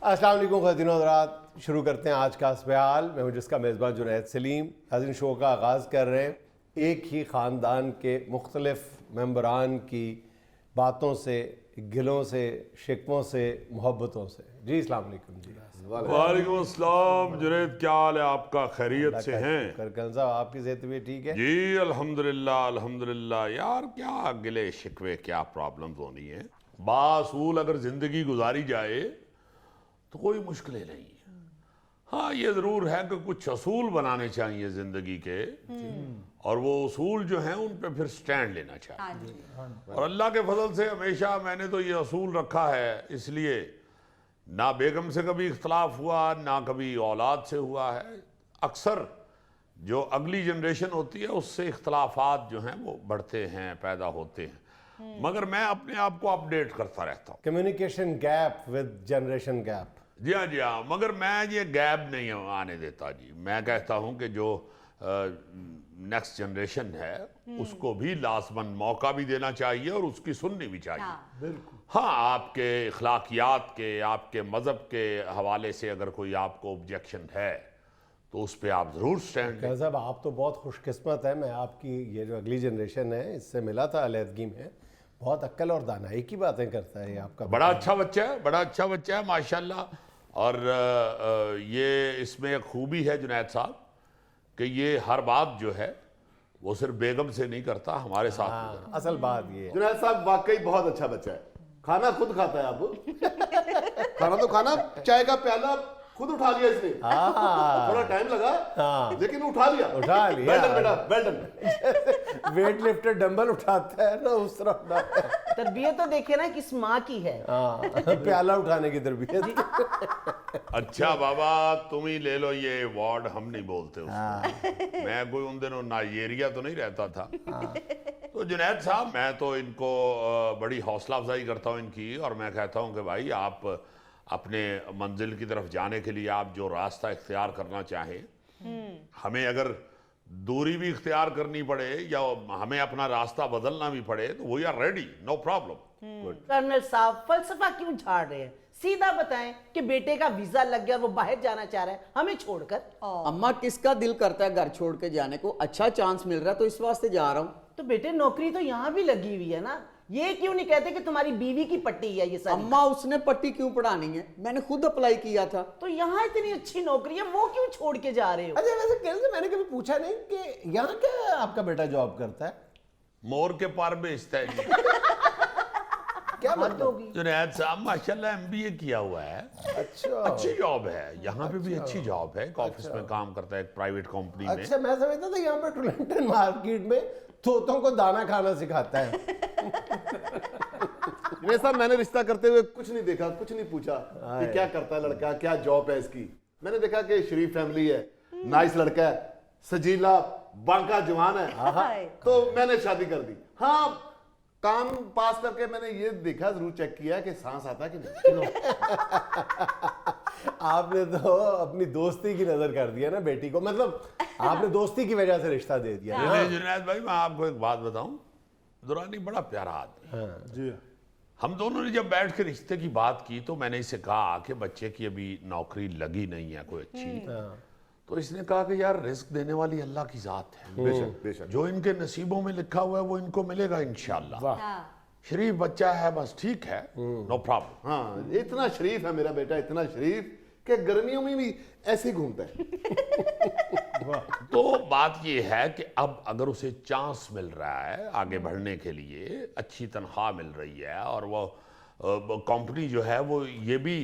अस्सलाम वालेकुम ख़वातीन और हज़रात, शुरू करते हैं आज का सवाल। मैं हूं जिसका मेज़बान जुनैद सलीम। नाज़रीन, शो का आगाज़ कर रहे हैं एक ही ख़ानदान के मुख्तलिफ़ मेंबरान की बातों से, गिलों से, शिकवों से, मोहब्बतों से। जी अस्सलाम वालेकुम। जी वालेकुम अस्सलाम। जुनैद, क्या हाल है आपका? खैरियत से हैं? करकन साहब, आपकी सेहत भी ठीक है? जी अल्हम्दुलिल्लाह अल्हम्दुलिल्लाह। यार क्या गिले शिकवे, क्या प्रॉब्लम्स होनी है। बासूल अगर जिंदगी गुजारी जाए तो कोई मुश्किलें नहीं है। हाँ, ये ज़रूर है कि कुछ असूल बनाने चाहिए ज़िंदगी के, और वो असूल जो हैं उन पे फिर स्टैंड लेना चाहिए। और अल्लाह के फजल से हमेशा मैंने तो ये असूल रखा है, इसलिए ना बेगम से कभी इख्तलाफ हुआ, ना कभी औलाद से हुआ है। अक्सर जो अगली जनरेशन होती है उससे इख्तलाफात जो हैं वो बढ़ते हैं, पैदा होते हैं, मगर मैं अपने आप को अपडेट करता रहता हूँ। Communication gap with generation gap. जी हाँ, जी हाँ, मगर मैं ये गैप नहीं आने देता जी। मैं कहता हूँ कि जो नेक्स्ट जनरेशन है उसको भी लाजमन मौका भी देना चाहिए और उसकी सुननी भी चाहिए। बिल्कुल। हाँ, आपके इखलाकियात के, आपके मज़हब के हवाले से अगर कोई आपको ऑब्जेक्शन है तो उस पर आप ज़रूर स्टैंड लें। साहब, आप तो बहुत खुशकिस्मत है। मैं आपकी ये जो अगली जनरेशन है इससे मिला था अलहदगी में। बहुत अक्ल और दानाई की बातें करता है ये आपका। बड़ा अच्छा बच्चा है, बड़ा अच्छा बच्चा है माशाल्लाह। और ये इसमें एक खूबी है जुनैद साहब कि ये हर बात जो है वो सिर्फ बेगम से नहीं करता, हमारे साथ भी करता। असल बात ये है। जुनैद साहब वाकई बहुत अच्छा बच्चा है। खाना खुद खाता है अब। खाना तो खाना, चाय का प्याला खुद उठा लिया इसने। थोड़ा टाइम लगा, लेकिन उठा लिया। वेल डन बेटा, well done. Weight lifter dumbbell उठाता है ना, उस तरह उठाता है। तरबियत तो देखिए ना किस माँ की है। प्याला उठाने की तरबियत। अच्छा बाबा, तुम ही ले लो ये अवार्ड, हम नहीं बोलते उसको। मैं कोई उन दिनों नाइजेरिया तो नहीं रहता था। तो जुनैद साहब, मैं तो इनको बड़ी हौसला अफजाई करता हूँ इनकी, और मैं कहता हूँ कि भाई आप अपने मंजिल की तरफ जाने के लिए आप जो रास्ता इख्तियार करना चाहें, हमें अगर दूरी भी इख्तियार करनी पड़े या हमें अपना रास्ता बदलना भी पड़े तो we are ready, no problem. Colonel साहब, फलसफा क्यों झाड़ रहे हैं? सीधा बताएं कि बेटे का वीजा लग गया, वो बाहर जाना चाह रहा है हमें छोड़कर। अम्मा, किसका दिल करता है घर छोड़ के जाने को? अच्छा चांस मिल रहा है तो इस वास्ते जा रहा हूँ। तो बेटे नौकरी तो यहाँ भी लगी हुई है ना, ये क्यों नहीं कहते कि तुम्हारी बीवी की पट्टी है ये सारी? अम्मा, उसने पट्टी क्यों पढ़ानी है? मैंने खुद अप्लाई किया था। तो यहाँ इतनी अच्छी नौकरी है, वो क्यों छोड़ के जा रहे हो? अच्छा, वैसे कैसे मैंने कभी पूछा नहीं कि यहाँ क्या आपका बेटा जॉब करता है? मोर के पार बेचता है जी। क्या बात मतलब? होगी। जुनैद साहब माशाल्लाह MBA किया हुआ है। अच्छा, अच्छी जॉब है, यहाँ पे भी अच्छी जॉब है। एक ऑफिस में काम करता है, एक प्राइवेट कंपनी में। अच्छा, मैं समझता था यहाँ पे टुलंटन मार्केट में तोतों को दाना खाना सिखाता है। जुनैद साहब, मैंने रिश्ता करते हुए कुछ नहीं देखा, कुछ नहीं पूछा कि क्या करता है लड़का, क्या जॉब है इसकी। मैंने देखा कि शरीफ फैमिली है, नाइस लड़का है, सजीला बांका जवान है, तो मैंने शादी कर दी। हाँ, काम पास करके मैंने ये देखा, जरूर चेक किया कि सांस आता है कि नहीं। आपने तो अपनी दोस्ती की नजर कर दिया ना बेटी को, मतलब आपने दोस्ती की वजह से रिश्ता दे दिया ना। नहीं जुनैद भाई, मैं आपको एक बात बताऊं, दुरानी बड़ा प्यारा आदमी है। जी, हम दोनों ने जब बैठ के रिश्ते की बात की तो मैंने इसे कहा कि बच्चे की अभी नौकरी लगी नहीं है कोई अच्छी। तो इसने कहा कि यार रिस्क देने वाली अल्लाह की जात है, बेशक बेशक। जो इनके नसीबों में लिखा हुआ है वो इनको मिलेगा इंशाल्लाह। शरीफ बच्चा है, बस ठीक है, नो प्रॉब्लम। हाँ, इतना शरीफ है मेरा बेटा, इतना शरीफ कि गर्मियों में भी ऐसे ही घूमता है। तो बात ये है कि अब अगर उसे चांस मिल रहा है आगे बढ़ने के लिए, अच्छी तनख्वाह मिल रही है, और वो कंपनी जो है वो ये भी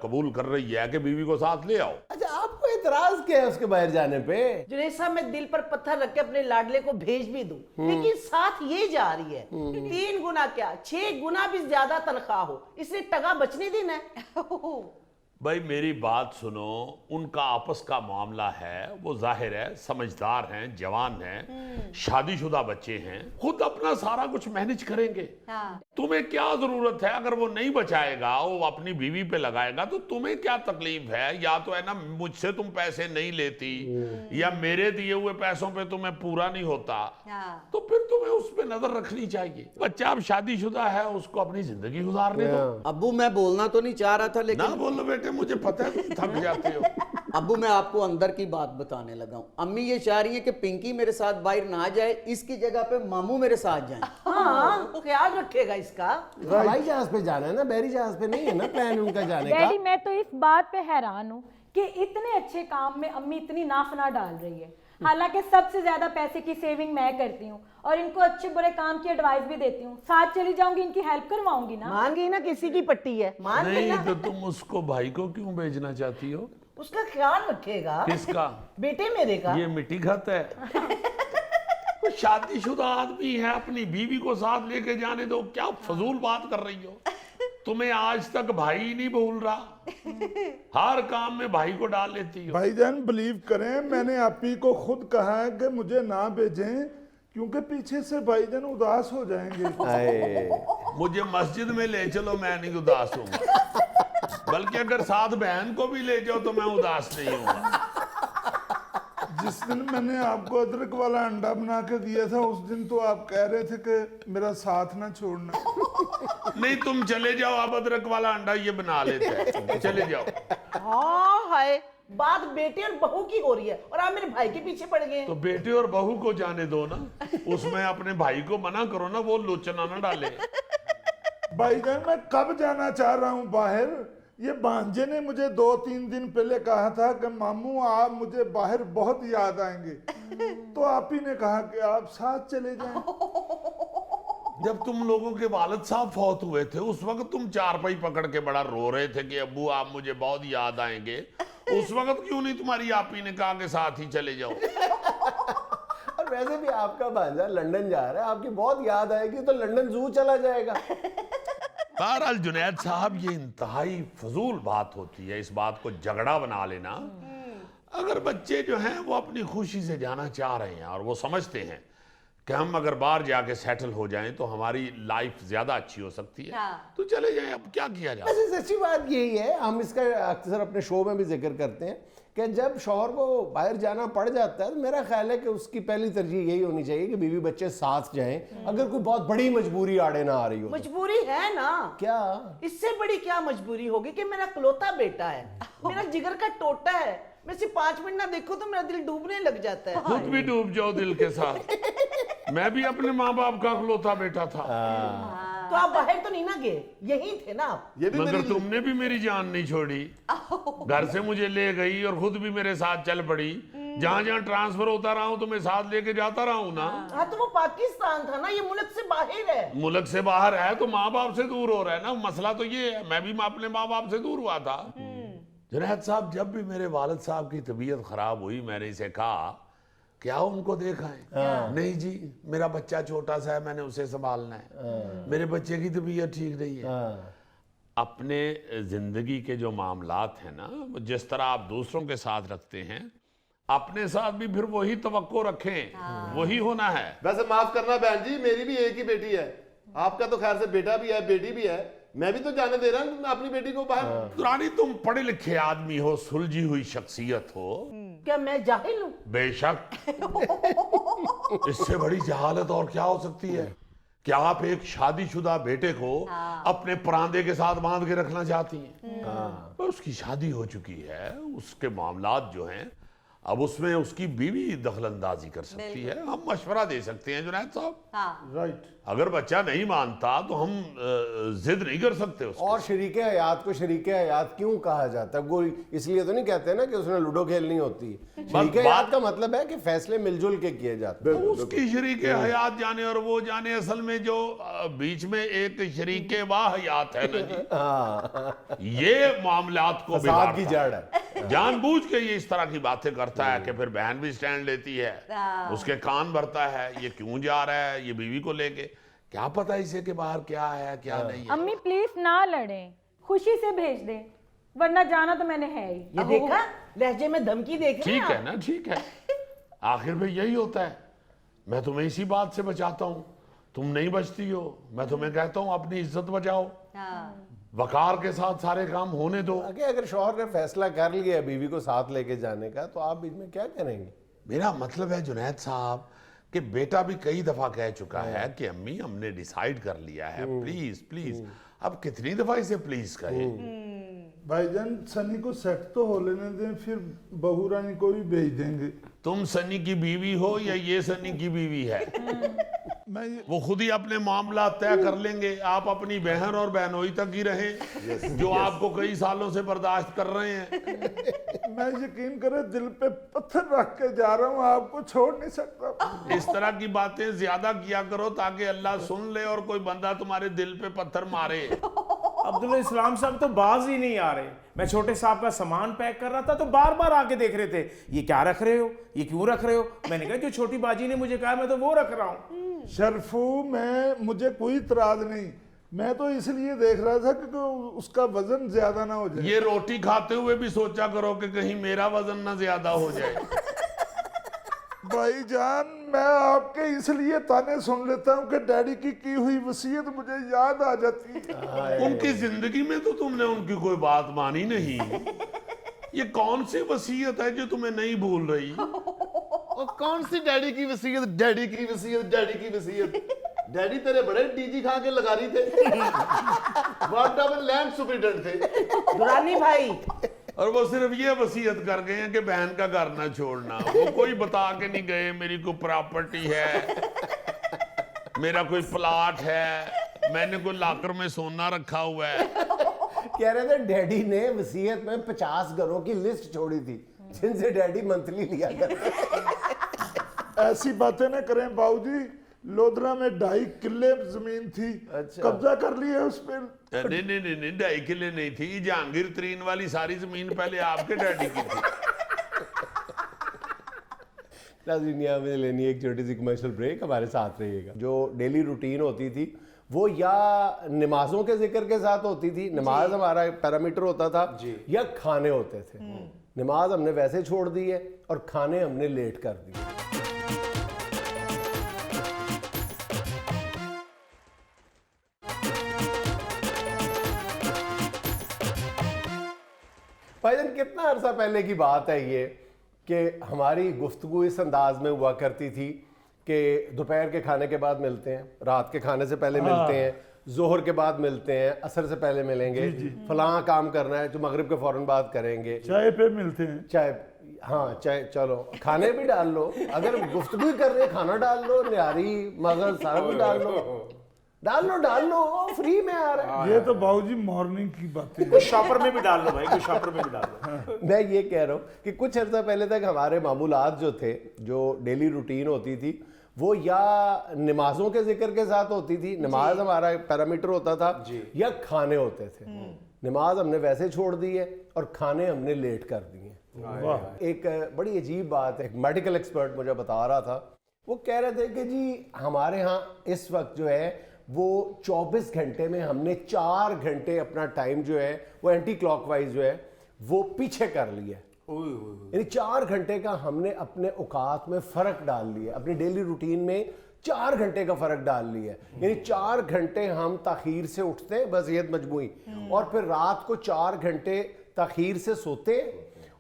कबूल कर रही है कि बीवी को साथ ले आओ। अच्छा, आपको इतराज क्या है उसके बाहर जाने पे? जुनैद साहब, मैं दिल पर पत्थर रख के अपने लाडले को भेज भी दूं, लेकिन साथ ये जा रही है 3 गुना क्या 6 गुना भी ज्यादा तनख्वाह हो, इसलिए टगा बचने देना है। भाई मेरी बात सुनो, उनका आपस का मामला है, वो जाहिर है समझदार हैं, जवान हैं, शादीशुदा बच्चे हैं, खुद अपना सारा कुछ मैनेज करेंगे। तुम्हें क्या जरूरत है? अगर वो नहीं बचाएगा, वो अपनी बीवी पे लगाएगा, तो तुम्हें क्या तकलीफ है? या तो है ना, मुझसे तुम पैसे नहीं लेती, या मेरे दिए हुए पैसों पे तुम्हें पूरा नहीं होता, तो फिर तुम्हें उस पे नजर रखनी चाहिए। बच्चा अब शादीशुदा है, उसको अपनी जिंदगी गुजारने दो। अब्बू, मैं बोलना तो नहीं चाह रहा था, ना लेकिन बोलो बेटे, मुझे पता है तुम थक जाते हो। अब्बू मैं आपको अंदर की बात बताने लगा हूँ। अम्मी ये चाह रही है कि पिंकी मेरे साथ बाहर ना जाए, इसकी जगह पे मामू मेरे साथ जाएं। हाँ ख्याल रखेगा इसका। हवाई जहाज पे जाना है ना, बहरी जहाज पे नहीं है ना प्लान उनका जाने का। डैडी मैं तो इस बात पे हैरान हूँ कि इतने अच्छे काम में अम्मी इतनी नाफना डाल रही है। हालांकि सबसे ज्यादा पैसे की सेविंग मैं करती हूँ और इनको अच्छे बुरे काम की एडवाइस भी देती हूँ। साथ चली जाऊंगी, इनकी हेल्प करवाऊंगी ना। मान गई ना किसी की पट्टी है, मान गई नहीं ना। तो तुम उसको भाई को क्यों भेजना चाहती हो? उसका ख्याल रखेगा। किसका? बेटे मेरे का। ये मिट्टी खत है। वो शादीशुदा आदमी है, अपनी बीवी को साथ लेके जाने दो। क्या फजूल बात कर रही हो? तुम्हें आज तक भाई ही नहीं भूल रहा, हर काम में भाई को डाल लेती हो। भाईजान बिलीव करें, मैंने आप ही को खुद कहा है कि मुझे ना भेजें क्योंकि पीछे से भाईजान उदास हो जाएंगे। आए, मुझे मस्जिद में ले चलो, मैं नहीं उदास हूँ। बल्कि अगर साथ बहन को भी ले जाओ तो मैं उदास नहीं हूँ। जिस दिन मैंने आपको अदरक वाला अंडा बना के दिया था उस दिन तो आप कह रहे थे कि मेरा साथ ना छोड़ना। नहीं तुम चले जाओ, अब अदरक वाला अंडा ये बना लेते हैं, चले जाओ। हाँ हाय, बात बेटे और बहू की हो रही है और आप मेरे भाई के पीछे पड़ गए। तो बेटे और बहू को जाने दो ना, उसमें अपने भाई को मना करो ना, वो लोचना ना डाले। भाईजान मैं कब जाना चाह रहा हूँ बाहर? ये भांजे ने मुझे 2-3 दिन पहले कहा था कि मामू आप मुझे बाहर बहुत याद आएंगे, तो आप ही ने कहा कि आप साथ चले जाएं। जब तुम लोगों के वालिद साहब फौत हुए थे उस वक्त तुम चारपाई पकड़ के बड़ा रो रहे थे कि अब्बू आप मुझे बहुत याद आएंगे। उस वक्त क्यों नहीं तुम्हारी आप ही ने कहा कि साथ ही चले जाओ? और वैसे भी आपका भांजा लंदन जा रहा है, आपकी बहुत याद आएगी तो लंदन जू चला जाएगा। बहरहाल जुनैद साहब, ये इंतहाई फजूल बात होती है इस बात को झगड़ा बना लेना। अगर बच्चे जो हैं वो अपनी खुशी से जाना चाह रहे हैं और वो समझते हैं कि हम अगर बाहर जाके सेटल हो जाएं तो हमारी लाइफ ज्यादा अच्छी हो सकती है, तो चले जाएं। अब क्या किया जाए? वैसे सच्ची बात यही है, हम इसका अक्सर अपने शो में भी जिक्र करते हैं कि जब शौहर को बाहर जाना पड़ जाता है तो मेरा ख्याल है कि उसकी पहली तरजीह यही होनी चाहिए कि बीवी बच्चे साथ जाएं, अगर कोई बहुत बड़ी मजबूरी आड़े ना आ रही हो। मजबूरी है ना, क्या इससे बड़ी क्या मजबूरी होगी कि मेरा इकलौता बेटा है, मेरा जिगर का टोटा है, मैं सिर्फ 5 मिनट ना देखूं तो मेरा दिल डूबने लग जाता है। खुद भी डूब जाओ दिल के साथ। मैं भी अपने माँ बाप का इकलौता बेटा था, तो आप बाहर तो नहीं ना गए, यही थे ना आप। ये भी मगर मेरी तुमने भी मेरी जान नहीं छोड़ी। घर से मुझे ले गई और खुद भी मेरे साथ चल पड़ी। जहां जहां ट्रांसफर होता रहा हूं तो मैं साथ लेके जाता रहा हूं ना। हाँ तो वो पाकिस्तान था ना, ये मुल्क से बाहर है। मुल्क से बाहर है तो माँ बाप से दूर हो रहा है ना, मसला तो ये है। मैं भी अपने माँ बाप से दूर हुआ था। जुनैद साहब, जब भी मेरे वालिद साहब की तबीयत खराब हुई मैंने इसे कहा क्या उनको देखा है? नहीं जी, मेरा बच्चा छोटा सा है, मैंने उसे संभालना है, मेरे बच्चे की तबीयत ठीक नहीं है। अपने जिंदगी के जो मामलात हैं ना, जिस तरह आप दूसरों के साथ रखते हैं अपने साथ भी फिर वही तवक्को रखें, वही होना है। वैसे माफ करना बहन जी, मेरी भी एक ही बेटी है, आपका तो खैर से बेटा भी है बेटी भी है, मैं भी तो जाने दे रहा हूँ अपनी बेटी को बाहर। रानी, तुम पढ़े लिखे आदमी हो, सुलझी हुई शख्सियत हो। क्या मैं जाहिल हूँ? बेशक। इससे बड़ी जहालत और क्या हो सकती है? क्या आप एक शादीशुदा बेटे को अपने परांदे के साथ बांध के रखना चाहती हैं? पर उसकी शादी हो चुकी है, उसके मामलात जो हैं अब उसमें उसकी बीवी दखलंदाजी कर सकती है। हम मशवरा दे सकते हैं जुनैद साहब। राइट। अगर बच्चा नहीं मानता तो हम जिद नहीं कर सकते उसके। और शरीके हयात को शरीके हयात क्यों कहा जाता है? वो इसलिए तो नहीं कहते ना कि उसने लूडो खेलनी होती है। शरीके हयात का मतलब है कि फैसले मिलजुल के किए जाते हैं। उसकी शरीके हयात जाने और वो जाने, असल में जो बीच में एक शरीके वाह हयात है ना जी, ये मामलात को फसाद की बिगाड़ता जड़ है। जानबूझ के ये इस तरह की बातें करता है कि फिर बहन भी स्टैंड लेती है, उसके कान भरता है, ये क्यों जा रहा है, ये बीवी को लेके। क्या पता इसे के बाहर क्या है क्या नहीं है। अम्मी प्लीज ना लड़ें, खुशी से भेज दें, वरना जाना तो मैंने है ही। ये देखा, लहजे में धमकी देख रहे हैं ठीक है आप? ना, ठीक है। आखिर में यही होता है। मैं तुम्हें इसी बात से बचाता हूँ, तुम नहीं बचती हो। मैं तुम्हें कहता हूँ अपनी इज्जत बचाओ, वकार के साथ सारे काम होने दो। अगर शौहर ने फैसला कर लिया बीवी को साथ लेके जाने का तो आप बीच में क्या करेंगे? मेरा मतलब है जुनैद साहब कि बेटा भी कई दफा कह चुका है कि अम्मी हमने डिसाइड कर लिया है, प्लीज प्लीज। अब कितनी दफा इसे प्लीज कहें? भाईजान सनी को सेट तो हो लेने दें, फिर बहू रानी को भी भेज देंगे। तुम सनी की बीवी हो या ये सनी की बीवी है? मैं ये वो खुद ही अपने मामला तय कर लेंगे। आप अपनी बहन और बहनोई तक ही रहें, जो आपको कई सालों से बर्दाश्त कर रहे हैं। मैं यकीन करे दिल पे पत्थर रख के जा रहा हूँ, आपको छोड़ नहीं सकता। इस तरह की बातें ज्यादा किया करो ताकि अल्लाह सुन ले और कोई बंदा तुम्हारे दिल पे पत्थर मारे। अब्दुल इस्लाम साहब तो बाज ही नहीं आ रहे। मैं छोटे साहब का सामान पैक कर रहा था तो बार बार आके देख रहे थे, ये क्या रख रहे हो, ये क्यों रख रहे हो। मैंने कहा जो छोटी बाजी ने मुझे कहा मैं तो वो रख रहा हूँ। शरफू, मुझे कोई इतराज नहीं, मैं तो इसलिए देख रहा था कि उसका वजन ज्यादा ना हो जाए। ये रोटी खाते हुए भी सोचा करो कि कहीं मेरा वजन ना ज्यादा हो जाए। भाईजान, मैं आपके इसलिए ताने सुन लेता हूँ कि डैडी की हुई वसीयत मुझे याद आ जाती है। उनकी जिंदगी में तो तुमने उनकी कोई बात मानी नहीं। ये कौन सी वसीयत है जो तुम्हें नहीं भूल रही? और कौन सी डैडी की वसीयत, डैडी की वसीयत, डैडी की वसीयत। डैडी तेरे बड़े डीजी खा के लगा रही थे। वार्ड लैंड सुपरिटेंडेंट थे। दुरानी भाई, और वो सिर्फ ये वसीयत कर गए हैं कि बहन का घर ना छोड़ना। वो कोई बता के नहीं गए मेरी कोई प्रॉपर्टी है, मेरा कोई प्लॉट है, मैंने कोई लाकर में सोना रखा हुआ है। कह रहे थे डैडी ने वसीयत में 50 घरों की लिस्ट छोड़ी थी जिनसे डैडी मंथली लिया करते। ऐसी बातें ना करें बाबूजी, लोधरा में 2.5 किले जमीन थी, अच्छा। कब्जा कर लिया उस पर। नहीं नहीं नहीं नहीं, 2.5 किले नहीं थी। जहांगीर तरीन वाली सारी जमीन पहले आपके डैडी की थी। नाज़रीन, यहाँ में लेनी एक छोटी सी कमर्शियल ब्रेक, हमारे साथ रहिएगा। जो डेली रूटीन होती थी वो या नमाजों के जिक्र के साथ होती थी, नमाज हमारा पैरामीटर होता था, या खाने होते थे। नमाज हमने वैसे छोड़ दी है और खाने हमने लेट कर दिए। भाईजान, कितना अरसा पहले की बात है ये कि हमारी गुफ्तगू इस अंदाज में हुआ करती थी कि दोपहर के खाने के बाद मिलते हैं, रात के खाने से पहले मिलते हैं, जोहर के बाद मिलते हैं, असर से पहले मिलेंगे, फलां काम करना है जो मगरिब के फौरन बाद करेंगे, चाय पे मिलते हैं। चाय, हाँ चाय, चलो खाने भी डाल लो, अगर गुफ्तगू कर रहे खाना डाल लो, न्यारी मगज सारा कुछ डाल लो, फ्री में आ रहा है। ये तो बाबूजी मॉर्निंग की बातें कुछ शॉपर में भी डाल लो भाई, कुछ शॉपर में भी डाल लो। मैं ये कह रहा हूँ कि कुछ अर्सा पहले तक हमारे मामूलात जो थे, जो डेली रूटीन होती थी, वो या नमाजों के जिक्र के साथ होती थी, नमाज हमारा पैरामीटर होता था, या खाने होते थे। नमाज हमने वैसे छोड़ दी है और खाने हमने लेट कर दिए। एक बड़ी अजीब बात है, एक मेडिकल एक्सपर्ट मुझे बता रहा था, वो कह रहे थे कि जी हमारे यहाँ इस वक्त जो है वो 24 घंटे में हमने 4 घंटे अपना टाइम जो है वो एंटी क्लॉकवाइज जो है वो पीछे कर लिया। यानी 4 घंटे का हमने अपने औकात में फर्क डाल लिया, अपनी डेली रूटीन में 4 घंटे का फर्क डाल लिया। यानी 4 घंटे हम ताखीर से उठते हैं, बस ये मजमूई, और फिर रात को 4 घंटे ताखीर से सोते,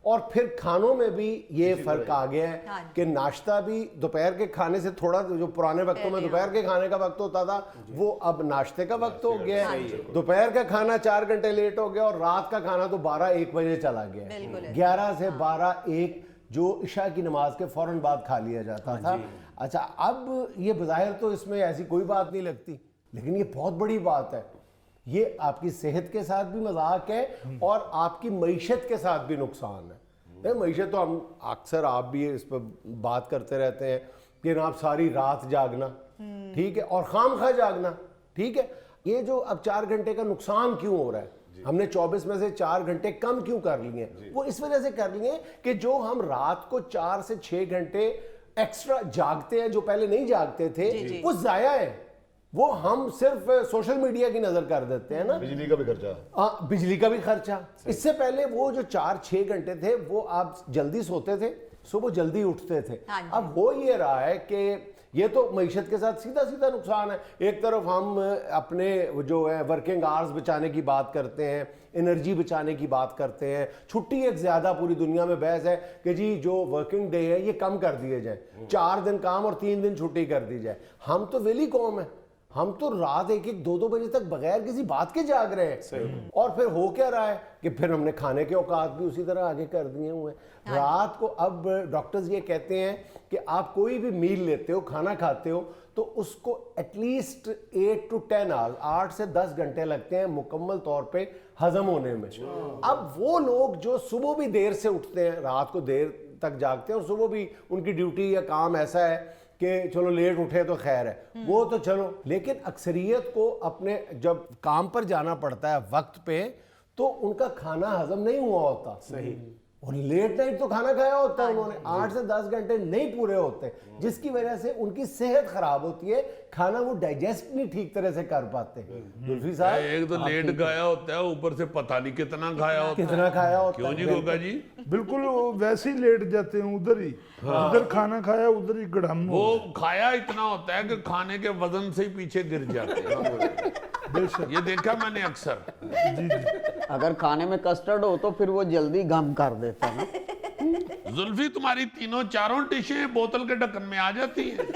और फिर खानों में भी ये फर्क आ गया है कि नाश्ता भी दोपहर के खाने से थोड़ा, जो पुराने वक्तों में दोपहर के खाने का वक्त होता था वो अब नाश्ते का वक्त हो गया है। दोपहर का खाना 4 घंटे लेट हो गया और रात का खाना तो 12-1 बजे चला गया। 11 से 12-1 जो इशा की नमाज के फौरन बाद खा लिया जाता था। अच्छा, अब ये बज़ाहिर तो इसमें ऐसी कोई बात नहीं लगती, लेकिन ये बहुत बड़ी बात है। ये आपकी सेहत के साथ भी मजाक है और आपकी मईशत के साथ भी नुकसान है। मईशत तो हम अक्सर, आप भी इस पर बात करते रहते हैं कि आप सारी रात जागना, ठीक है, और खामखा जागना, ठीक है। ये जो अब 4 घंटे का नुकसान क्यों हो रहा है, हमने 24 में से 4 घंटे कम क्यों कर लिए? वो इस वजह से कर लिए कि जो हम रात को 4 से 6 घंटे एक्स्ट्रा जागते हैं, जो पहले नहीं जागते थे, वो जाया है। वो हम सिर्फ सोशल मीडिया की नजर कर देते हैं ना, बिजली का भी खर्चा, हाँ बिजली का भी खर्चा। इससे पहले वो जो 4-6 घंटे थे वो आप जल्दी सोते थे, सुबह जल्दी उठते थे। अब हो ये रहा है कि ये तो मईशत के साथ सीधा सीधा नुकसान है। एक तरफ हम अपने जो है वर्किंग आवर्स बचाने की बात करते हैं, एनर्जी बचाने की बात करते हैं, छुट्टी एक ज़्यादा पूरी दुनिया में बहस है कि जी जो वर्किंग डे है ये कम कर दिए जाए, 4 दिन काम और 3 दिन छुट्टी कर दी जाए। हम तो वेली कौम है, हम तो रात 1-1, 2-2 बजे तक बगैर किसी बात के जाग रहे हैं। और फिर हो क्या रहा है कि फिर हमने खाने के औकात भी उसी तरह आगे कर दिए हुए हैं। रात को अब डॉक्टर्स ये कहते हैं कि आप कोई भी मील लेते हो, खाना खाते हो, तो उसको एटलीस्ट 8 to 10 आवर्स, 8 से 10 घंटे लगते हैं मुकम्मल तौर पे हजम होने में। अब वो लोग जो सुबह भी देर से उठते हैं, रात को देर तक जागते हैं और सुबह भी उनकी ड्यूटी या काम ऐसा है कि चलो लेट उठे तो खैर है, वो तो चलो, लेकिन अक्सरियत को अपने जब काम पर जाना पड़ता है वक्त पे, तो उनका खाना हजम नहीं हुआ होता। सही, और लेट नाइट तो खाना खाया होता है उन्होंने, 8 से 10 घंटे नहीं पूरे होते, जिसकी वजह से उनकी सेहत खराब होती है, खाना वो डाइजेस्ट नहीं ठीक तरह से कर पाते। जुल्फी साहब, एक तो लेट खाया होता है, ऊपर से पता नहीं कितना खाया होता है। कितना खाया होता क्यों है? जी गोगा जी? बिल्कुल वो वैसे ही लेट जाते हैं उधर ही, जिधर खाना खाया उधर ही गड़म वो खाया इतना होता है कि खाने के वजन से ही पीछे गिर जाते हैं। ये देखा मैंने अक्सर। जी जी। अगर खाने में कस्टर्ड हो तो फिर वो जल्दी गम कर देता है ना। जुल्फी, तुम्हारी तीनों चारों डिशें बोतल के ढक्कन में आ जाती हैं।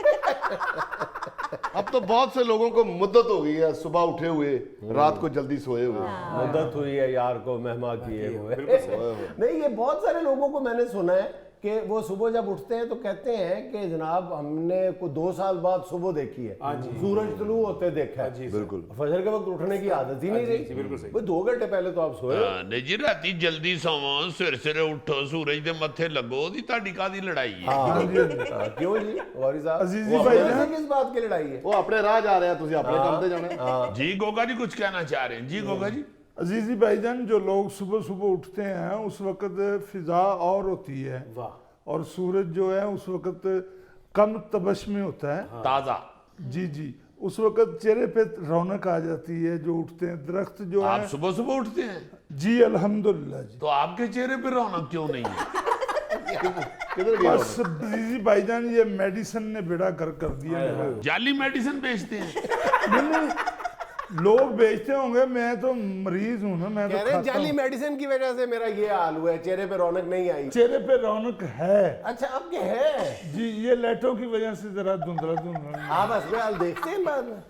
अब तो बहुत से लोगों को मुद्दत हो गई है सुबह उठे हुए, रात को जल्दी सोए हुए। मदद हुई है यार को मेहमा किए हुए। नहीं, ये बहुत सारे लोगों को मैंने सुना है कि वो सुबह जब उठते हैं तो कहते हैं कि जनाब हमने को 2 साल बाद सुबह देखी है, सूरज तुलू होते देखा है। बिल्कुल। फजर के वक्त उठने की आदत ही नहीं रही। बिल्कुल 2 घंटे पहले तो आप सोए। नहीं जी, राती जल्दी सोवो, सवेरे उठो, सूरज के मत्थे लगो, दी ताड़ी कादी लड़ाई है। क्यों जी वारी साहब, अजीजी वो भाई अपने ना- से किस बात की लड़ाई है? वो अपने राह जा रहे हैं, तुझे अपने काम पे जाना। जी गोगा जी कुछ कहना चाह रहे हैं? जी गोगा जी। अजीजी भाईजान, जो लोग सुबह सुबह उठते हैं उस वक्त फिजा और होती है, और सूरज जो है उस वक्त कम तबश में होता है। ताजा। जी जी, उस वक्त चेहरे पे रौनक आ जाती है जो उठते हैं। दरख्त जो आप है, सुबह सुबह उठते हैं जी अल्हम्दुलिल्लाह जी। तो आपके चेहरे पे रौनक क्यों नहीं है? किधर गया? बस अजीजी भाईजान, ये मेडिसिन ने बेड़ा कर दिया मेरा। जाली मेडिसिन बेचते हैं? नहीं, लोग बेचते होंगे, मैं तो मरीज हूं ना, मैं तो कह रहे खाता जाली हूं। मेडिसिन की वजह से मेरा ये हाल हुआ है, चेहरे पे रौनक नहीं आई। चेहरे पे रौनक है अच्छा, आपके है? जी, ये लाइटों की वजह से जरा धुंधला आप अस्पताल देखते हैं बाद में?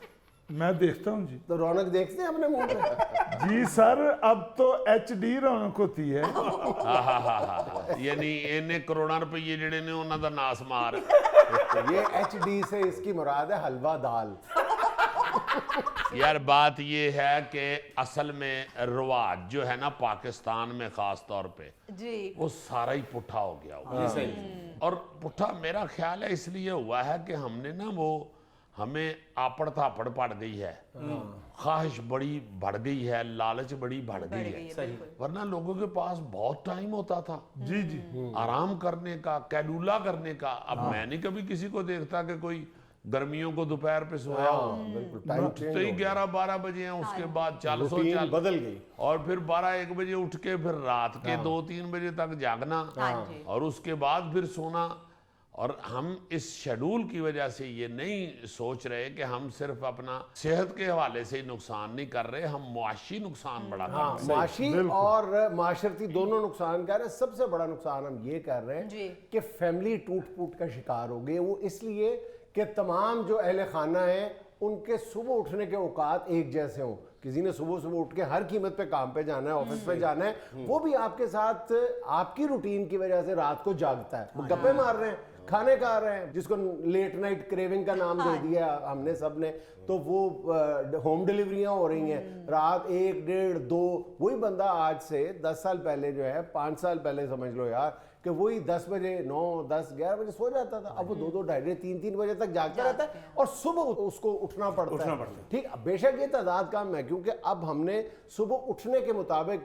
मैं देखता हूँ जी। तो रौनक देखते हैं अपने मुंह पे? जी सर, अब तो HD रौनक होती है। यानी इन्हें करोड़ों रुपये जेडे ने उन्हों का नास मार। ये HD से इसकी मुराद है हलवा दाल। यार बात ये है कि असल में रिवाज जो है ना पाकिस्तान में खास तौर पे जी, वो सारा ही पुट्ठा हो गया हुआ। और पुट्ठा मेरा ख्याल है इसलिए हुआ है कि हमने ना वो हमें आपड़ थापड़ पड़ गई है, ख्वाहिश बड़ी बढ़ गई है, लालच बड़ी बढ़ गई है। वरना लोगों के पास बहुत टाइम होता था जी जी। आराम करने का, कैलूला करने का। अब मैं नहीं कभी किसी को देखता कि कोई गर्मियों को दोपहर पे सोया हो। टाइम तो ही 11-12 बजे हैं, उसके बाद चाल सो रूटीन चाल बदल गई। और फिर 12-1 बजे उठ के फिर रात के 2-3 बजे तक जागना और उसके बाद फिर सोना। और हम इस शेड्यूल की वजह से ये नहीं सोच रहे कि हम सिर्फ अपना सेहत के हवाले से ही नुकसान नहीं कर रहे, हम मुआशी नुकसान बड़ा कर रहे हैं। माशी और माशरती दोनों नुकसान कर रहे हैं। सबसे बड़ा नुकसान हम ये कर रहे जी। हैं कि फैमिली टूट फूट का शिकार हो गई। वो इसलिए कि तमाम जो अहले खाना है उनके सुबह उठने के औकात एक जैसे हों। किसी ने सुबह सुबह उठ के हर कीमत पे काम पे जाना है, ऑफिस पे जाना है, वो भी आपके साथ आपकी रूटीन की वजह से रात को जागता है। वो गप्पे मार रहे हैं, खाने खा रहे हैं, जिसको लेट नाइट क्रेविंग का नाम दे दिया हमने सब ने, तो वो होम डिलीवरियां हो रही हैं रात 1, 1.5, 2। वही बंदा आज से 10 साल पहले जो है, 5 साल पहले समझ लो यार, कि वही 10 बजे 9, 10, 11 बजे सो जाता था। अब वो 2, 2, 2.5, 3 बजे तक जागता रहता है और सुबह उसको उठना पड़ता है। ठीक, बेशक ये तादाद कम है क्योंकि अब हमने सुबह उठने के मुताबिक,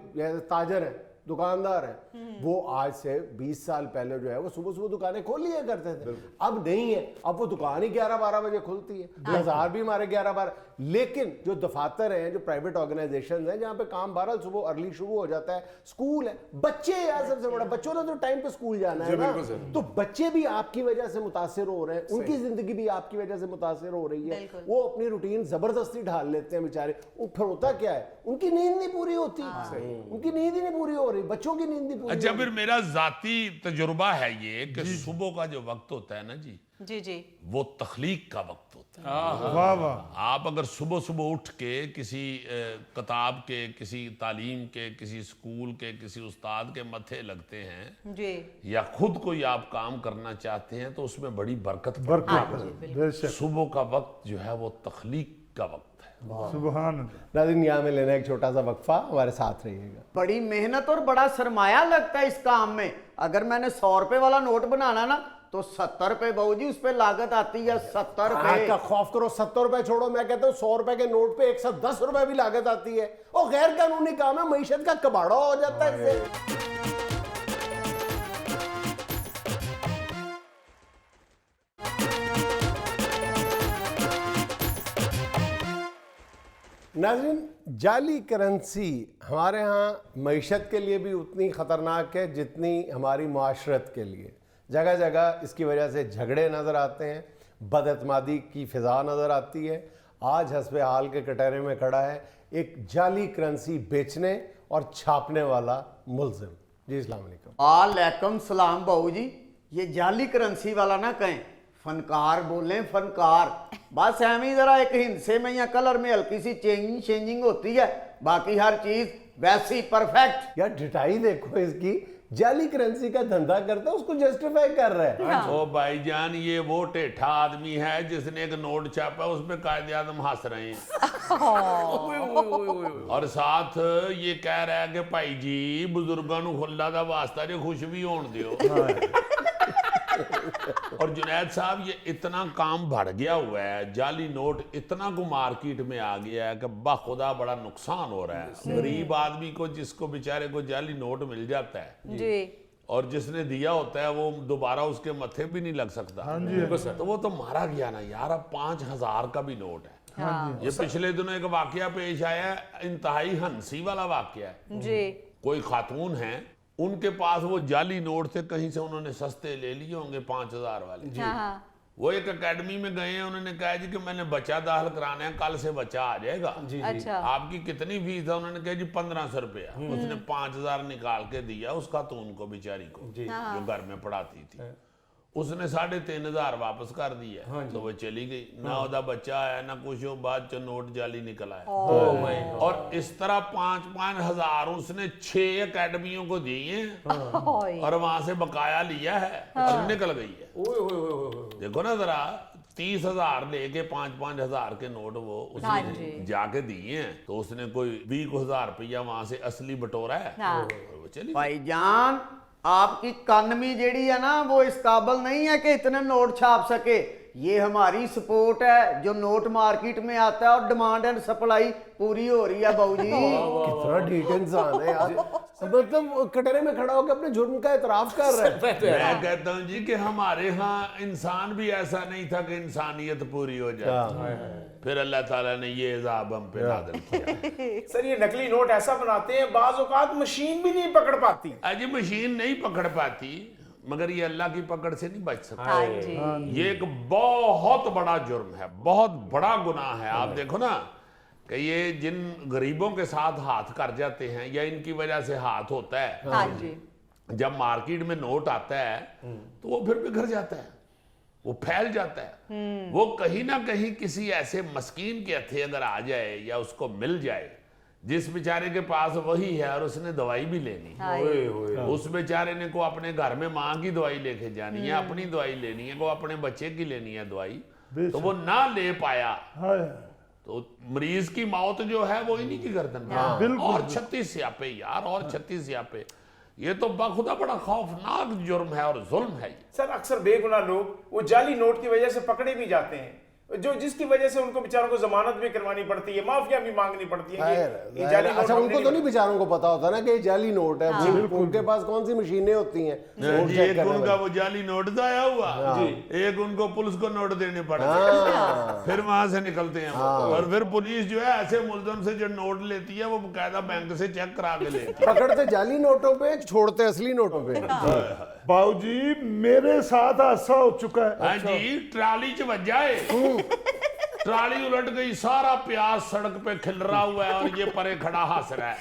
ताजर है, दुकानदार है, वो आज से 20 साल पहले जो है वो सुबह सुबह दुकानें खोल लिया करते थे। अब नहीं है, अब वो दुकान ही 11-12 बजे खुलती है, बाजार भी हमारे 11-12। लेकिन जो दफातर हैं, जो प्राइवेट ऑर्गेनाइजेशन हैं, जहाँ पे काम बहरहाल सुबह अर्ली शुरू हो जाता है, स्कूल है, बच्चे यार सबसे बड़ा, बच्चों ने तो टाइम पे स्कूल जाना है ना, तो बच्चे भी आपकी वजह से मुतासिर हो रहे हैं, उनकी जिंदगी भी आपकी वजह से मुतासिर हो रही है। वो अपनी रूटीन जबरदस्ती ढाल लेते हैं बेचारे। फिर होता क्या है, उनकी नींद नहीं पूरी होती, उनकी नींद ही नहीं पूरी हो रही, बच्चों की नींद नहीं पूरी अच्छा हो रही। फिर मेरा जाती तजुर्बा है ये कि सुबह का जो वक्त होता है ना जी, जी वो तख्लीक का वक्त होता है। वाह वाह। आप अगर सुबह सुबह उठ के किसी किताब के, किसी तालीम के, किसी स्कूल के, किसी उस्ताद के मत्थे लगते हैं जी या खुद कोई आप काम करना चाहते हैं तो उसमें बड़ी बरकत बेशक। सुबह का वक्त जो है वो तख्लीक का वक्त है। सुभान अल्लाह। नाज़रीन, यहाँ में लेना एक छोटा सा वक्फा, हमारे साथ रहिएगा। बड़ी मेहनत और बड़ा सरमाया लगता है इस काम में। अगर मैंने 100 रुपए वाला नोट बनाना ना तो 70 रुपए बहू जी उस पे लागत आती है। 70 रुपए का खौफ करो, 70 रुपए छोड़ो, मैं कहता हूँ 100 रुपए के नोट पे 110 रुपए भी लागत आती है। और गैर कानूनी काम है, मईशत का कबाड़ा हो जाता है इससे। नाज़रीन, जाली करेंसी हमारे यहाँ मईशत के लिए भी उतनी ख़तरनाक है जितनी हमारी माशरत के लिए। जगह जगह इसकी वजह से झगड़े नज़र आते हैं, बदअतमादी की फ़िज़ा नज़र आती है। आज हस्बे हाल के कटहरे में खड़ा है एक जाली करेंसी बेचने और छापने वाला मुलजिम। जी अस्सलाम वालेकुम। वालेकुम सलाम बहू जी। ये जाली करेंसी वाला ना कहें, फनकार बोलें, फनकार। बस एवं जरा एक हिंसे में या कलर में हल्की सी चेंजिंग होती है, बाकी हर चीज वैसी परफेक्ट। यार डिटाई देखो इसकी, जाली करेंसी का धंधा करता है, उसको जस्टिफाई कर रहा है। ओ भाईजान, ये वो टेढ़ा आदमी है जिसने एक नोट छापा, उसमें कायदे आज़म हंस रहे हैं और साथ ये कह रहा है कि भाई जी बुजुर्गों को खुल्ला दा वास्ता जो खुश भी होने दियो। और जुनैद साहब, ये इतना काम बढ़ गया हुआ है, जाली नोट इतना को मार्केट में आ गया है कि बाखुदा बड़ा नुकसान हो रहा है। गरीब आदमी को, जिसको बेचारे को जाली नोट मिल जाता है जी और जिसने दिया होता है वो दोबारा उसके मत्थे भी नहीं लग सकता, तो वो तो मारा गया ना यार। अब 5000 का भी नोट है। ये पिछले दिनों एक वाकया पेश आया है, इंतहाई हंसी वाला वाकया है। जी कोई खातून है, उनके पास वो जाली नोट थे, कहीं से उन्होंने सस्ते ले लिए होंगे 5000 वाले। वो एक एकेडमी में गए हैं, उन्होंने कहा जी कि मैंने बच्चा दाखिल कराना है, कल से बच्चा आ जाएगा। अच्छा आपकी कितनी फीस है? उन्होंने कहा जी 1500 रुपया। उसने 5000 निकाल के दिया उस खातून को, बेचारी को, जो घर में पढ़ाती थी। उसने 3500 वापस कर दिया। तो वो चली गई ना, उसका बच्चा आया ना कुछ, बाद च नोट जाली निकल आया। और इस तरह 5-5 हजार उसने 6 एकेडमियों को दिए और वहां से बकाया लिया है और निकल गई है। देखो ना जरा, 30,000 लेके 5-5 हजार के नोट वो उसने जाके दिए हैं, तो उसने कोई 20,000 रुपया वहां से असली बटोरा है और वो चली। भाईजान, आपकी कानमी जेड़ी है ना वो इस काबिल नहीं है कि इतने नोट छाप सके। ये हमारी सपोर्ट है, जो नोट मार्केट में आता है और डिमांड एंड सप्लाई पूरी हो रही है बहू जी। कितना ढीठ इंसान है यार, मतलब कटहरे में खड़ा होकर अपने जुर्म का इतराफ कर रहा है। मैं कहता हूँ जी कि हमारे यहाँ इंसान भी ऐसा नहीं था कि इंसानियत पूरी हो जाए, फिर अल्लाह ताला ने ये इज़ाब हम पे नाज़िल किया। सर, ये नकली नोट ऐसा बनाते हैं, बाज़ औक़ात मशीन भी नहीं पकड़ पाती। अजी मशीन नहीं पकड़ पाती, मगर ये अल्लाह की पकड़ से नहीं बच सकता। हाँ जी ये एक बहुत बड़ा जुर्म है, बहुत बड़ा गुनाह है। आप देखो ना कि ये जिन गरीबों के साथ हाथ कर जाते हैं या इनकी वजह से हाथ होता है, हाँ जी जब मार्केट में नोट आता है तो वो फिर बिखर जाता है, वो फैल जाता है। वो कहीं ना कहीं किसी ऐसे मस्कीन के हथे अगर आ जाए या उसको मिल जाए जिस बेचारे के पास वही है और उसने दवाई भी लेनी है, उस बेचारे ने को अपने घर में माँ की दवाई लेके जानी है, अपनी दवाई लेनी है, को अपने बच्चे की लेनी है दवाई, तो वो ना ले पाया तो मरीज की मौत जो है वो इन्हीं की गर्दन पे। और 36 स्यापे यार, और 36 स्यापे। ये तो बखुदा बड़ा खौफनाक जुर्म है और जुल्म है। सर, अक्सर बेगुनाह लोग वो जाली नोट की वजह से पकड़े भी जाते हैं, जो जिसकी वजह से उनको बेचारों को जमानत भी करवानी पड़ती है, माफिया भी मांगनी पड़ती है। ये जाली नोट अच्छा, उनको तो नहीं बेचारों को पता होता ना कि ये जाली नोट है। उनके पास कौन सी मशीनें होती हैं, जी, एक उनका वो जाली नोट आया हुआ, एक उनको पुलिस को नोट देने पड़ते हैं, फिर वहां से निकलते हैं और फिर पुलिस जो है ऐसे मुल्जिम से जो नोट लेती है वो बकायदा बैंक से चेक करा के लेती है। पकड़ते जाली नोटों पे, छोड़ते असली नोटों पे। बाबूजी, मेरे साथ हादसा हो चुका है। हाँ जी, ट्राली च वज्जा है, ट्राली उलट गई, सारा प्याज सड़क पे खिल रहा हुआ है और ये परे खड़ा हंस रहा है।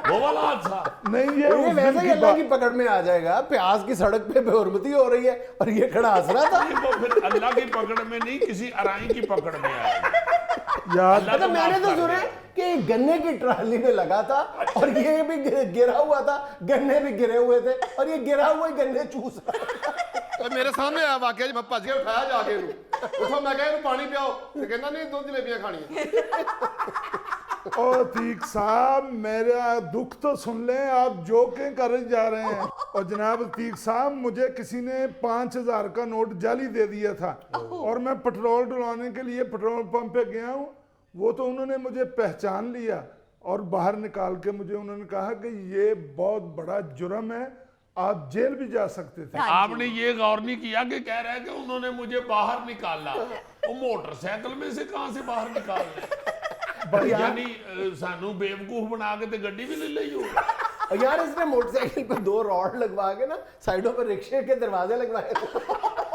वो वाला हादसा। नहीं ये ये उस दिन वैसे ही की अल्लाह बात- की पकड़ में आ जाएगा। प्याज की सड़क पे बेहुरमती हो रही है और ये खड़ा हंस रहा था। वो फिर अल्लाह की पकड़ में नहीं, किसी अराई की पकड़ में आएगा। याद अल्लाह अच्छा, तो मैंने माफ तो कर सुना दे। कि गन्ने की ट्राली में लगा था और ये भी गिरा हुआ था, गन्ने भी गिरे हुए थे और ये गिरा हुआ ही गन्ने चूस रहा था। तो मेरे सामने आया वाकया जी, मैं भज के उठाया जाके ਇਹਨੂੰ उठो, मैं कहा ਇਹਨੂੰ पानी पियाओ ਤੇ ਕਹਿੰਦਾ नहीं 2 जलेबियां खानी ओ तीक साहब मेरा दुख तो सुन लें, आप जोकें कर जा रहे हैं। और जनाब तीक साहब, मुझे किसी ने 5000 का नोट जाली दे दिया था और मैं पेट्रोल डलवाने के लिए पेट्रोल पंप पे गया हूँ। वो तो उन्होंने मुझे पहचान लिया और बाहर निकाल के मुझे उन्होंने कहा कि ये बहुत बड़ा जुर्म है, आप जेल भी जा सकते थे। आपने ये गौर नहीं किया कि कह रहा है कि उन्होंने मुझे बाहर निकाला। वो मोटरसाइकिल में से कहां से बाहर निकाल रहे? यानी सानू बेवकूफ बना के ते गड्डी भी ले ली हो। और यार इसने मोटरसाइकिल पे 2 रॉड लगवा के ना साइडों पर रिक्शे के दरवाजे लगवाए थे।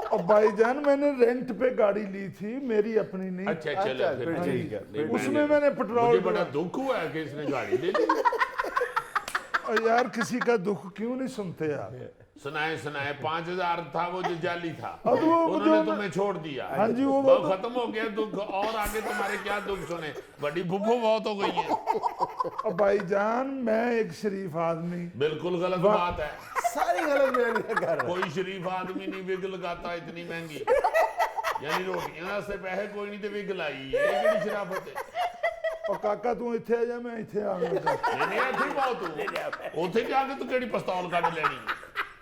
और भाईजान मैंने रेंट पे गाड़ी ली थी, मेरी अपनी नहीं। अच्छा चलो अच्छा, फिर फिर ठीक है। नहीं, उसमें मैंने पेट्रोल मुझे बड़ा दुख हुआ है कि इसने गाड़ी ले ली। और यार किसी का दुख क्यों नहीं सुनते यार। सुनाए 5000 था वो जो जाली था, अब वो उन्होंने जो- तुम्हें छोड़ दिया। हाँ जी, वो बहुत खत्म हो गया दुख। और आगे तुम्हारे क्या दुख सुने? बड़ी फुफ्फू बहुत हो गई है। और भाईजान मैं एक शरीफ आदमी, बिल्कुल गलत बात है। सारी गलत बयानियां कर रहा है। कोई शरीफ आदमी नहीं विग लगाता इतनी महंगी। यानी रोटियां से पैसे कोई नहीं तो विग लाई है। ये केड़ी शराफत है? और काका तू इथे आ जा, मैं इथे आ गया। नहीं ऐसी बात हो उथे जाके तू केड़ी पिस्तौल कट लेनी?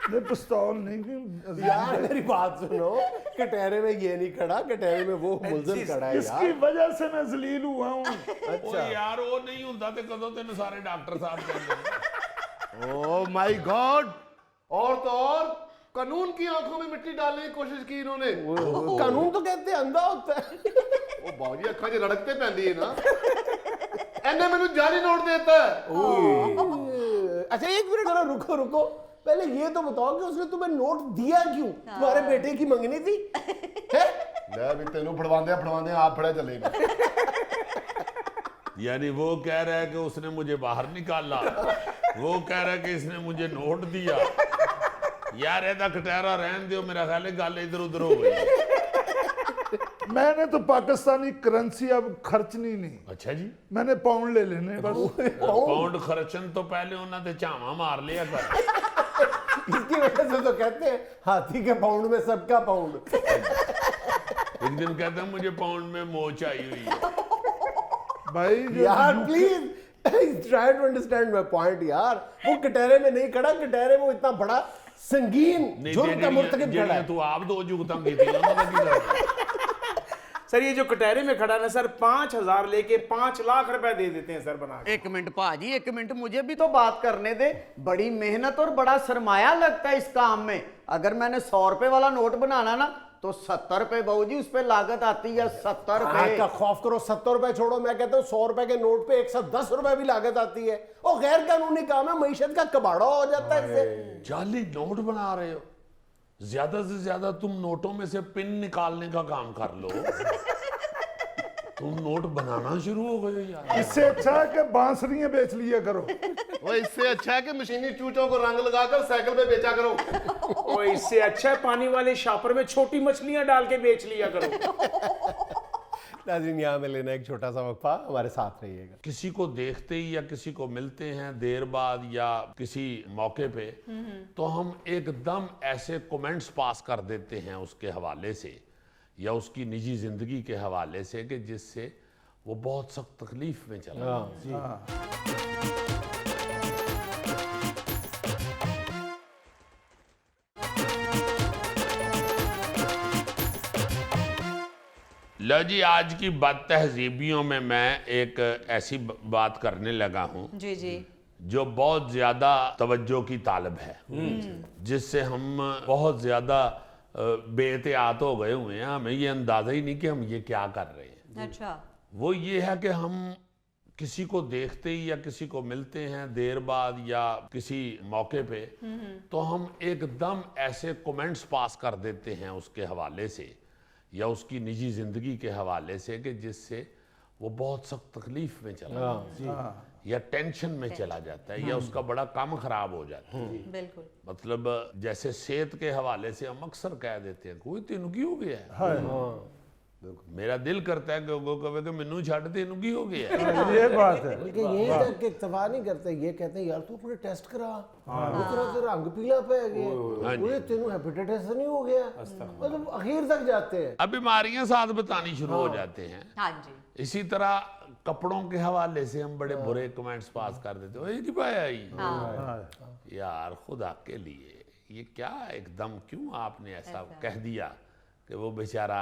नहीं पिस्तौल नहीं कि यार मेरी बात सुनो, कटहरे में ये नहीं खड़ा, कटहरे में वो मुलजिम खड़ा है इसकी यार। वजह से मैं जलील हुआ हूँ। ओ यार वो नहीं हुंदा ते कदों तेन सारे डॉक्टर साहब कहंदे। Oh my God. और तो और कानून की आंखों में मिट्टी डालने की कोशिश की इन्होंने। कानून तो कहते हैं अंधा होता है। ਉਹ ਬਾਜੀ ਅੱਖਾਂ 'ਚ ਰੜਕਤੇ ਪੈਂਦੀ ਹੈ ਨਾ। ਇਹਨੇ ਮੈਨੂੰ ਜਾਲੀ ਨੋਟ ਦੇ ਦਿੱਤਾ ਹੈ। अच्छा एक मिनट जरा रुको रुको, पहले ये तो बताओ कि उसने तुम्हें नोट दिया क्यों? तुम्हारे बेटे की मंगनी थी है? ਲੈ ਵੀ ਤੈਨੂੰ ਫੜਵਾਉਂਦੇ ਆਪ ਫੜਿਆ ਚੱਲੇ ਨੇ। यानी वो कह रहा है कि उसने मुझे बाहर निकाला, वो कह रहा है कि इसने मुझे नोट दिया। यार ऐसा कटहरा रहन दो, मेरा ख्याल है गल इधर उधर हो गई। मैंने तो पाकिस्तानी करेंसी अब खर्चनी नहीं, अच्छा जी, मैंने पाउंड ले लेने बस। पाउंड खर्चन तो पहले उन्होंने झावा मार लिया कर। इसकी वजह से तो कहते हैं हाथी के पाउंड में सबका पाउंड। एक दिन कहते हैं मुझे पाउंड में मोच आई हुई है। भाई जो यार please try to understand my point यार। वो कटहरे में नहीं खड़ा, कटहरे में वो इतना बड़ा संगीन जुर्म का मुर्तकिब खड़ा है। तू आप दो जुगतां की थी उन्होंने की करनी। सर ये जो कटहरे में खड़ा ना सर 5000 लेके 5 लाख रुपए दे देते हैं सर बना के। एक मिनट भाजी, एक मिनट मुझे भी तो बात करने दे। बड़ी मेहनत और बड़ा सरमाया लगता है इस काम में। अगर मैंने 100 रुपए वाला नोट बनाना ना तो 70 रुपए बहू जी उस पे लागत आती है। 70 रुपए का खौफ करो, 70 रुपए छोड़ो, मैं कहता हूँ 100 रुपए के नोट पे 110 रुपए भी लागत आती है। और गैर कानूनी काम है, मईशत का कबाड़ा हो जाता है इससे। जाली नोट बना रहे हो, ज्यादा से ज्यादा तुम नोटों में से पिन निकालने का काम कर लो। तुम नोट बनाना शुरू हो गए यार। इससे अच्छा है कि बांसुरियां बेच लिया करो। वो इससे अच्छा है कि मशीनी चूचों को रंग लगाकर साइकिल पे बेचा करो। और इससे अच्छा है पानी वाले शापर में छोटी मछलियां डाल के बेच लिया करो। नाज़रीन यहाँ में लेना एक छोटा सा वक्फा, हमारे साथ रहिएगा। किसी को देखते ही या किसी को मिलते हैं देर बाद या किसी मौके पे, तो हम एकदम ऐसे कमेंट्स पास कर देते हैं उसके हवाले से या उसकी निजी जिंदगी के हवाले से कि जिससे वो बहुत सख्त तकलीफ में चला जाए। लो जी, आज की बद तहजीबियों में मैं एक ऐसी बात करने लगा हूं जी जी जो बहुत ज्यादा तवज्जो की तालब है, जिससे हम बहुत ज्यादा बेहतियात हो गए हुए हैं। हमें ये अंदाजा ही नहीं कि हम ये क्या कर रहे हैं। अच्छा वो ये है कि हम किसी को देखते ही या किसी को मिलते हैं देर बाद या किसी मौके पे, तो हम एकदम ऐसे कमेंट्स पास कर देते हैं उसके हवाले से या उसकी निजी जिंदगी के हवाले से कि जिससे वो बहुत सख्त तकलीफ में चला जाए। या टेंशन में चला जाता है, या उसका बड़ा काम खराब हो जाता है। बिल्कुल। मतलब जैसे सेहत के हवाले से हम अक्सर कह देते हैं कोई तेन की हो गया है, मेरा दिल करता है कि वो कहे कि मैनू छड़ तेन की हो गया है। ये बात है। बल्कि यही तक कि इत्तेफा नहीं करते, ये कहते हैं यार तू अपने टेस्ट करा, दूसरा तो रंग पीला पै गया, ओए तेनू हेपेटाइटिस नहीं हो गया, मतलब आखिर तक जाते हैं। अब बीमारियां साथ बतानी शुरू हो जाते हैं। हाँ जी। इसी तरह कपड़ों के हवाले से हम बड़े बुरे कमेंट्स पास कर देते हो, ये पाया ही यार खुदा के लिए ये क्या एकदम क्यों आपने ऐसा कह दिया कि वो बेचारा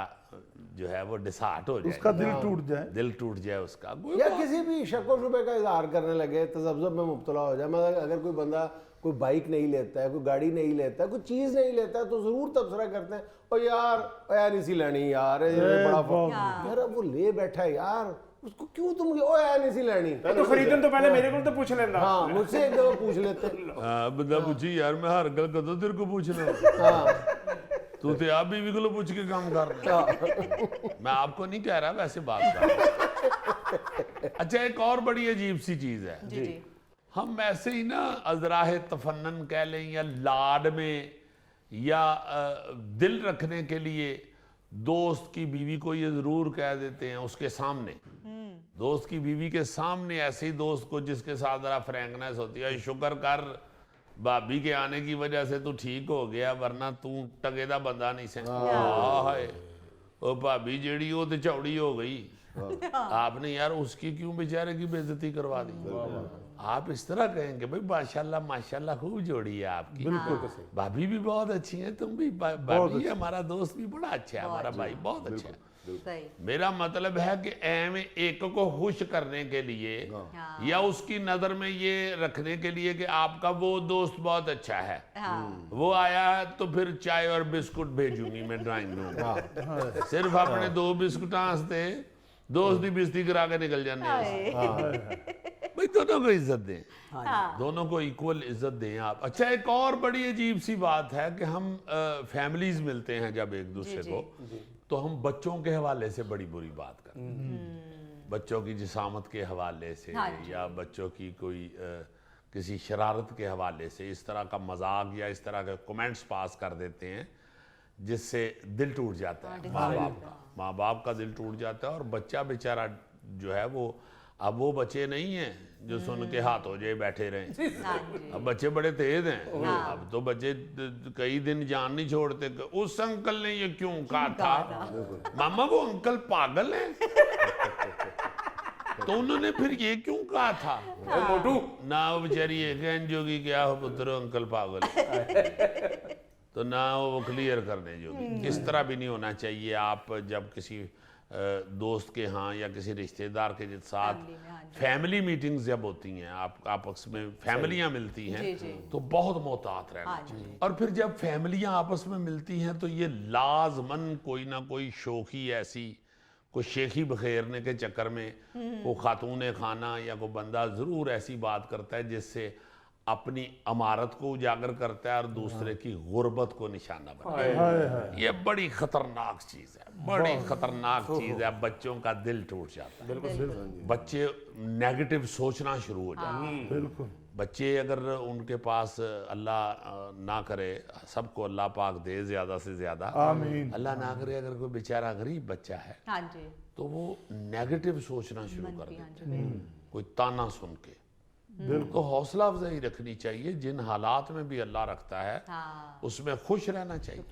जो है वो डिसहार्ट हो जाए, उसका दिल टूट जाए, दिल टूट जाए उसका। या किसी भी शक व शुबे का इजहार करने लगे, तजब्जुब में मुब्तला हो जाए। मतलब अगर कोई बंदा कोई बाइक नहीं लेता है, कोई गाड़ी नहीं लेता है, कोई चीज़ नहीं लेता है, तो ज़रूर तबसरा करते हैं और यार इसी लेनी यार, ये बड़ा यार अब वो ले बैठा है यार, उसको क्यों तुम यार इसी लेनी। तो खरीदन तो पहले मेरे को तो पूछ लेना। हाँ, मुझसे एक दफा पूछ लेते। बंदा पूछी यार मैं हर गल कदों तेरे को पूछ रहा, तू तो आप बीवी को पूछ के काम कर रहा। मैं आपको नहीं कह रहा, वैसे बात कर। अच्छा, एक और बड़ी अजीब सी चीज है जी। हम ऐसे ही ना अजराह तफन्नन कह लें या लाड में या दिल रखने के लिए दोस्त की बीवी को ये जरूर कह देते हैं उसके सामने, दोस्त की बीवी के सामने ऐसे ही दोस्त को जिसके साथ जरा फ्रैंकनेस होती है, शुक्र कर भाभी के आने की वजह से तू ठीक हो गया, वरना तू टगे दा बंदा नहीं से। हाय ओ भाभी जेड़ी वो तो चौड़ी हो गई, आपने यार उसकी क्यों बेचारे की बेइज्जती करवा दी। आप इस तरह कहेंगे भाई माशाल्लाह माशाल्लाह खूब जोड़ी है आपकी, भाभी भी बहुत अच्छी है, तुम भी भाभी, हमारा दोस्त भी बड़ा अच्छा है, हमारा भाई बहुत अच्छा है। सही। मेरा मतलब है कि एम एक को खुश करने के लिए या उसकी नजर में ये रखने के लिए कि आपका वो दोस्त बहुत अच्छा है, वो आया है तो फिर चाय और बिस्कुट भेजूंगी मैं ड्राइंग रूम, सिर्फ अपने 2 बिस्कुट हंसते दोस्त की बेइज्जती करा के निकल जाने भाई। दोनों को इज्जत दें, दोनों को इक्वल इज्जत दें आप। अच्छा, एक और बड़ी अजीब सी बात है कि हम फैमिलीज मिलते हैं जब एक दूसरे को, तो हम बच्चों के हवाले से बड़ी बुरी बात करते हैं, बच्चों की जिसामत के हवाले से या बच्चों की कोई किसी शरारत के हवाले से इस तरह का मजाक या इस तरह के कमेंट्स पास कर देते हैं जिससे दिल टूट जाता है माँ बाप का दिल टूट जाता है। और बच्चा बेचारा जो है वो, अब वो बच्चे नहीं हैं जो सुन के हाथ हो जाए बैठे रहे, अब बच्चे बड़े तेज हैं। अब तो बच्चे कई दिन जान नहीं छोड़ते, उस अंकल ने ये क्यों कहा था, मामा वो अंकल पागल है, तो उन्होंने फिर ये क्यों कहा था, मोटू ना वो बेचारी एक जोगी क्या हो पुत्र अंकल पागल तो ना वो क्लियर करने जोगी। किस तरह भी नहीं होना चाहिए। आप जब किसी दोस्त के यहाँ या किसी रिश्तेदार के साथ फैमिली मीटिंग्स जब होती हैं, आप आपस में फैमिलियां मिलती हैं, तो बहुत मोहतात रहना चाहिए। और फिर जब फैमिलियां आपस में मिलती हैं तो ये लाजमन कोई ना कोई शोखी ऐसी, कोई शेखी बखेरने के चक्कर में वो खातून खाना या कोई बंदा ज़रूर ऐसी बात करता है जिससे अपनी अमारत को उजागर करता है और दूसरे की गुर्बत को निशाना बनाता है। ये बड़ी खतरनाक चीज़ है, बड़ी खतरनाक चीज़ है। बच्चों का दिल टूट जाता है, बच्चे नेगेटिव सोचना शुरू हो जाते हैं। बच्चे अगर उनके पास अल्लाह ना करे, सबको अल्लाह पाक दे ज़्यादा से ज़्यादा, अल्लाह ना करे अगर कोई बेचारा गरीब बच्चा है तो वो नेगेटिव सोचना शुरू कर देता है, कोई ताना सुन के। तो हौसला अफजाई रखनी चाहिए, जिन हालात में भी अल्लाह रखता है उसमें खुश रहना चाहिए।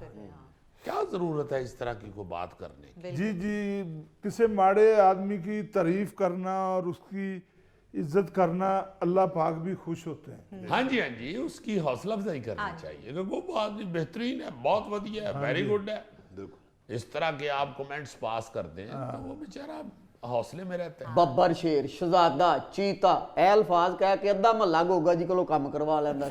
क्या जरूरत है इस तरह की कोई बात करने की। जी जी, किसी माड़े आदमी की तारीफ करना और उसकी इज्जत करना, अल्लाह पाक भी खुश होते हैं। हाँ जी, हाँ जी, उसकी हौसला अफजाई करनी चाहिए कि वो आदमी बेहतरीन है, बहुत बढ़िया है, वेरी गुड है। इस तरह के आप कमेंट्स पास करते हैं तो वो बेचारा हौसले में रहता है। बब्बर शेर, शहजादा, चीता, ए अल्फाज कह के अद्धा महला गोगा जी को काम करवा लेंदा।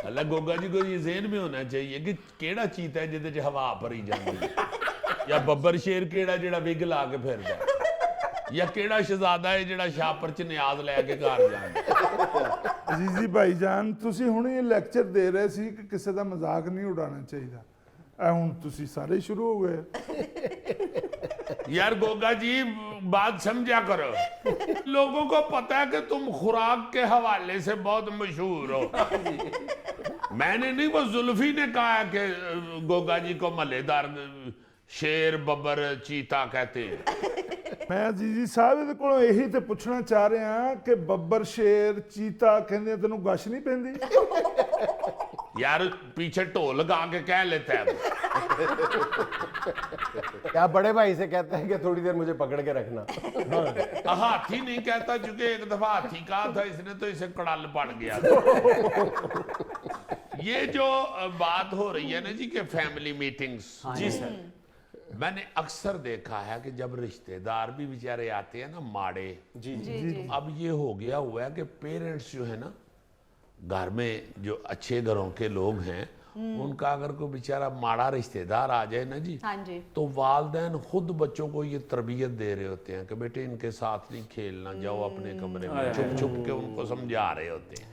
अल्लाह गोगा जी को ये ज़हन में होना चाहिए कि केड़ा चीता है जिहदे च हवा भरी जाती है, या बब्बर शेर केड़ा जिहड़ा विग ला के फिरदा है, या केड़ा शहजादा है जिहड़ा छापर च नियाज लैके घर जांदा। अजीजी भाईजान, तुसी हुणे ये लेक्चर दे रहे सी कि किसी का मजाक नहीं उड़ाना चाहिए, हुण तुसी सारे शुरू हो गए। यार गोगा जी बात समझा करो, लोगों को पता है कि तुम खुराक के हवाले से बहुत मशहूर हो। मैंने नहीं, वो जुल्फी ने कहा है कि गोगा जी को मलेदार शेर बब्बर चीता कहते हैं। मैं अजीजी साहब ਇਹਦੇ ਕੋਲੋਂ ਇਹੀ ਤੇ ਪੁੱਛਣਾ ਚਾਹ ਰਿਹਾ ਕਿ ਬੱਬਰ ਸ਼ੇਰ ਚੀਤਾ ਕਹਿੰਦੇ ਤੈਨੂੰ ਗਸ਼ ਨਹੀਂ ਪੈਂਦੀ? यार पीछे ढोल लगा के कह लेता है। क्या बड़े भाई से कहते हैं कि थोड़ी देर मुझे पकड़ के रखना? हाथी नहीं कहता, क्योंकि एक दफा हाथी कहा था इसने तो इसे कड़ल पड़ गया। ये जो बात हो रही है ना जी के फैमिली मीटिंग्स, जी सर, मैंने अक्सर देखा है कि जब रिश्तेदार भी बेचारे आते हैं ना माड़े, जी अब ये हो गया हुआ है कि पेरेंट्स जो है ना घर में जो अच्छे घरों के लोग हैं, उनका अगर कोई बेचारा माड़ा रिश्तेदार आ जाए ना जी, हाँ जी, तो वालदैन खुद बच्चों को ये तरबियत दे रहे होते हैं कि बेटे इनके साथ नहीं खेलना, जाओ अपने कमरे में, छुप छुप के उनको समझा रहे होते हैं।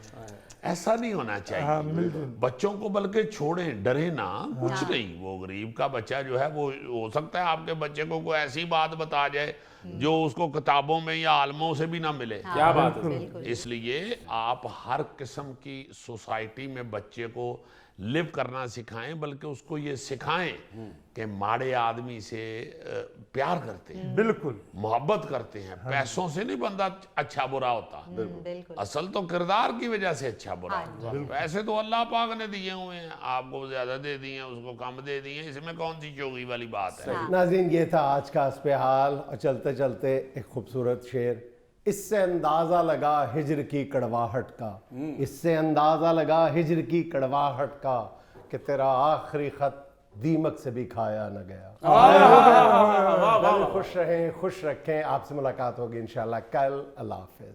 ऐसा नहीं होना चाहिए बच्चों को, बल्कि छोड़ें, डरे ना, कुछ नहीं। वो गरीब का बच्चा जो है, वो हो सकता है आपके बच्चे को कोई ऐसी बात बता जाए जो उसको किताबों में या आलमों से भी ना मिले। क्या बात है। बिल्कुल। इसलिए आप हर किस्म की सोसाइटी में बच्चे को लिव करना सिखाएं, बल्कि उसको ये सिखाएं कि माड़े आदमी से प्यार करते हैं, बिल्कुल मोहब्बत करते हैं। पैसों से नहीं बंदा अच्छा बुरा होता, बिल्कुल। असल तो किरदार की वजह से अच्छा बुरा होता है। पैसे तो अल्लाह पाक ने दिए हुए हैं, आपको ज्यादा दे दिए, उसको कम दे दिए, इसमें कौन सी चोगी वाली बात है। नाज़रीन, ये था आज का अस्पहाल, और चलते चलते एक खूबसूरत शेर। इससे अंदाजा लगा हिज्र की कड़वाहट का, इससे अंदाजा लगा हिज्र की कड़वाहट का, कि तेरा आखिरी खत दीमक से भी खाया न गया। खुश रहें, खुश रखें। आपसे मुलाकात होगी इंशाल्लाह कल। अल्लाह हाफिज।